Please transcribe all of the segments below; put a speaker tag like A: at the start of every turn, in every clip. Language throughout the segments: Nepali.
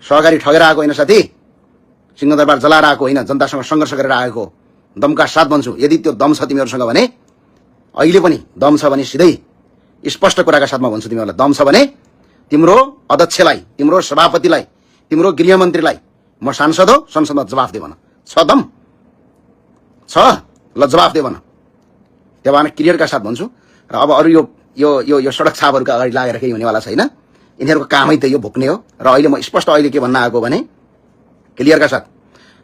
A: सहकारी ठगेर आएको होइन साथी, सिंहदरबार जलाएर आएको होइन, जनतासँग सङ्घर्ष गरेर आएको। दमका साथ भन्छु, यदि त्यो दम छ तिमीहरूसँग भने, अहिले पनि दम छ भने सिधै स्पष्ट कुराका साथमा भन्छु तिमीहरूलाई, दम छ भने तिम्रो अध्यक्षलाई, तिम्रो सभापतिलाई, तिम्रो गृहमन्त्रीलाई म सांसद हो, संसदमा जवाफ दे भन। छ दम छ, ल जवाफ दे भन। त्यो भएन क्लियरका साथ भन्छु। र अब अरू यो सडक छापहरूका अगाडि लागेर केही हुनेवाला छैन। यिनीहरूको कामै त यो भोग्ने हो। र अहिले म स्पष्ट अहिले के भन्न आएको भने क्लियरका साथ,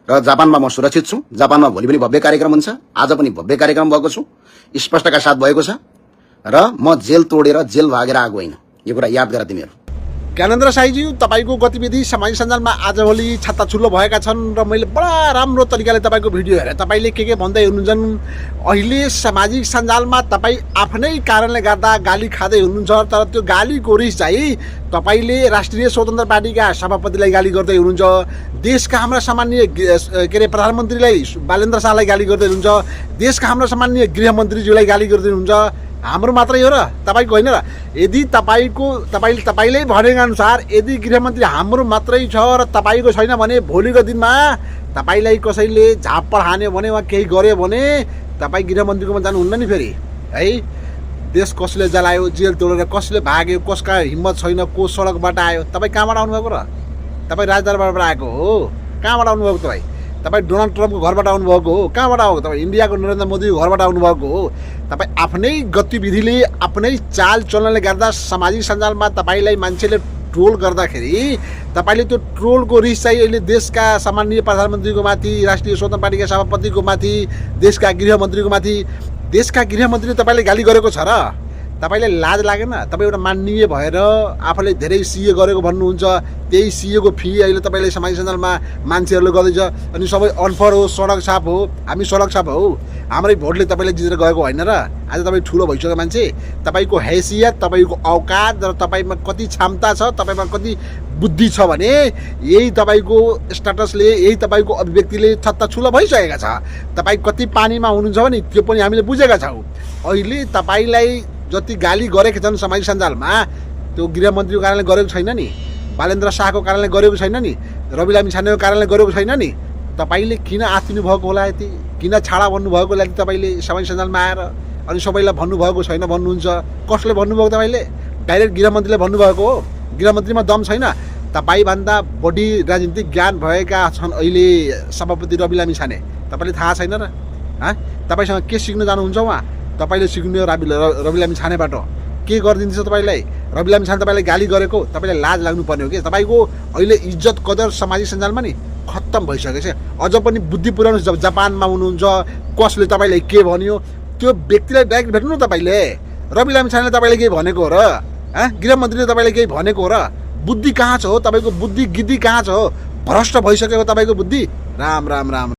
A: र जापानमा म सुरक्षित छु। जापानमा भोलि पनि भव्य कार्यक्रम हुन्छ, आज पनि भव्य कार्यक्रम भएको छु, स्पष्टका साथ भएको छ। र म जेल तोडेर जेल भागेर आएको होइन, यो कुरा याद गर तिमीहरू।
B: ज्ञानेन्द्र साईजी, तपाईँको गतिविधि सामाजिक सञ्जालमा आजभोलि छात्ताछुल्लो भएका छन् र मैले बडा राम्रो तरिकाले तपाईँको भिडियो हेरेँ। तपाईँले के भन्दै हुनुहुन्छन्, अहिले सामाजिक सञ्जालमा तपाईँ आफ्नै कारणले गर्दा गाली खाँदै हुनुहुन्छ, तर त्यो गालीको रिस चाहिँ तपाईँले राष्ट्रिय स्वतन्त्र पार्टीका सभापतिलाई गाली गर्दै हुनुहुन्छ, देशका हाम्रा सामान्य के अरे प्रधानमन्त्रीलाई बालेन्द्र शाहलाई गाली गर्दै हुनुहुन्छ, देशका हाम्रा सामान्य गृहमन्त्रीज्यूलाई गाली गर्दै हुनुहुन्छ। हाम्रो मात्रै हो र, तपाईँको होइन र? यदि तपाईँले भनेको अनुसार यदि गृहमन्त्री हाम्रो मात्रै छ र तपाईँको छैन भने भोलिको दिनमा तपाईँलाई कसैले झाप्पड हान्यो भने वा केही गर्यो भने तपाईँ गृहमन्त्रीकोमा जानुहुन्न नि फेरि है। देश कसले जलायो, जेल तोडेर कसले भाग्यो, कसका हिम्मत छैन, को सडकबाट आयो, तपाईँ कहाँबाट आउनुभएको र? तपाईँ राजदरबारबाट आएको हो? कहाँबाट आउनुभएको तपाईँ? तपाईँ डोनाल्ड ट्रम्पको घरबाट आउनुभएको हो? कहाँबाट आएको तपाईँ? इन्डियाको नरेन्द्र मोदीको घरबाट आउनुभएको हो? तपाईँ आफ्नै गतिविधिले, आफ्नै चाल चलनले गर्दा सामाजिक सञ्जालमा तपाईँलाई मान्छेले ट्रोल गर्दाखेरि तपाईँले त्यो ट्रोलको रिस चाहिँ अहिले देशका सामान्य प्रधानमन्त्रीको माथि, राष्ट्रिय स्वतन्त्र पार्टीका सभापतिको माथि, देशका गृहमन्त्रीको माथि, देशका गृहमन्त्रीले तपाईँले गाली गरेको छ र? तपाईँलाई लाज लागेन? तपाईँ एउटा माननीय भएर आफूले धेरै सिए गरेको भन्नुहुन्छ, त्यही सिएको फी अहिले तपाईँले सामाजिक सञ्जालमा मान्छेहरूले गर्दैछ। अनि सबै अनफर हो, सडक छाप हो, हामी सडक छाप हो, हाम्रै भोटले तपाईँले जितेर गएको होइन र? आज तपाईँ ठुलो भइसक्यो मान्छे, तपाईँको हैसियत, तपाईँको औकात र तपाईँमा कति क्षमता छ, तपाईँमा कति बुद्धि छ भने यही तपाईँको स्ट्याटसले, यही तपाईँको अभिव्यक्तिले छत्ताछुल्लो भइसकेका छ। तपाईँ कति पानीमा हुनुहुन्छ भने त्यो पनि हामीले बुझेका छौँ। अहिले तपाईँलाई जति गाली गरेका छन् सामाजिक सञ्जालमा, त्यो गृहमन्त्रीको कारणले गरेको छैन नि, बालेन्द्र शाहको कारणले गरेको छैन नि, रवि लामिछानेको कारणले गरेको छैन नि। तपाईँले किन आत्तिनु भएको होला यति? किन छाडा भन्नुभएको होला तपाईँले सामाजिक सञ्जालमा आएर? अनि सबैलाई भन्नुभएको छैन भन्नुहुन्छ, कसले भन्नुभएको? तपाईँले डाइरेक्ट गृहमन्त्रीले भन्नुभएको हो। गृहमन्त्रीमा दम छैन? तपाईँभन्दा बढी राजनीतिक ज्ञान भएका छन् अहिले सभापति रवि लामिछाने, तपाईँले थाहा छैन र? तपाईँसँग के सिक्न जानुहुन्छ उहाँ? तपाईँले सिक्नु रवि लामिछानेबाट के गरिदिन्छ तपाईँलाई? रवि लामिछाने तपाईँलाई गाली गरेको, तपाईँलाई लाज लाग्नुपर्ने हो कि? तपाईँको अहिले इज्जत कदर सामाजिक सञ्जालमा नि खत्तम भइसकेको छ। अझ पनि बुद्धि पुऱ्याउनु, जापानमा हुनुहुन्छ, कसले तपाईँलाई के भन्यो त्यो व्यक्तिलाई डाइरेक्ट भेट्नु न तपाईँले। रवि लामिछानेले तपाईँले केही भनेको हो र? गृहमन्त्रीले तपाईँले केही भनेको हो र? बुद्धि कहाँ छ हो तपाईँको? बुद्धि गिद्धि कहाँ छ हो? भ्रष्ट भइसकेको तपाईँको बुद्धि। राम राम राम।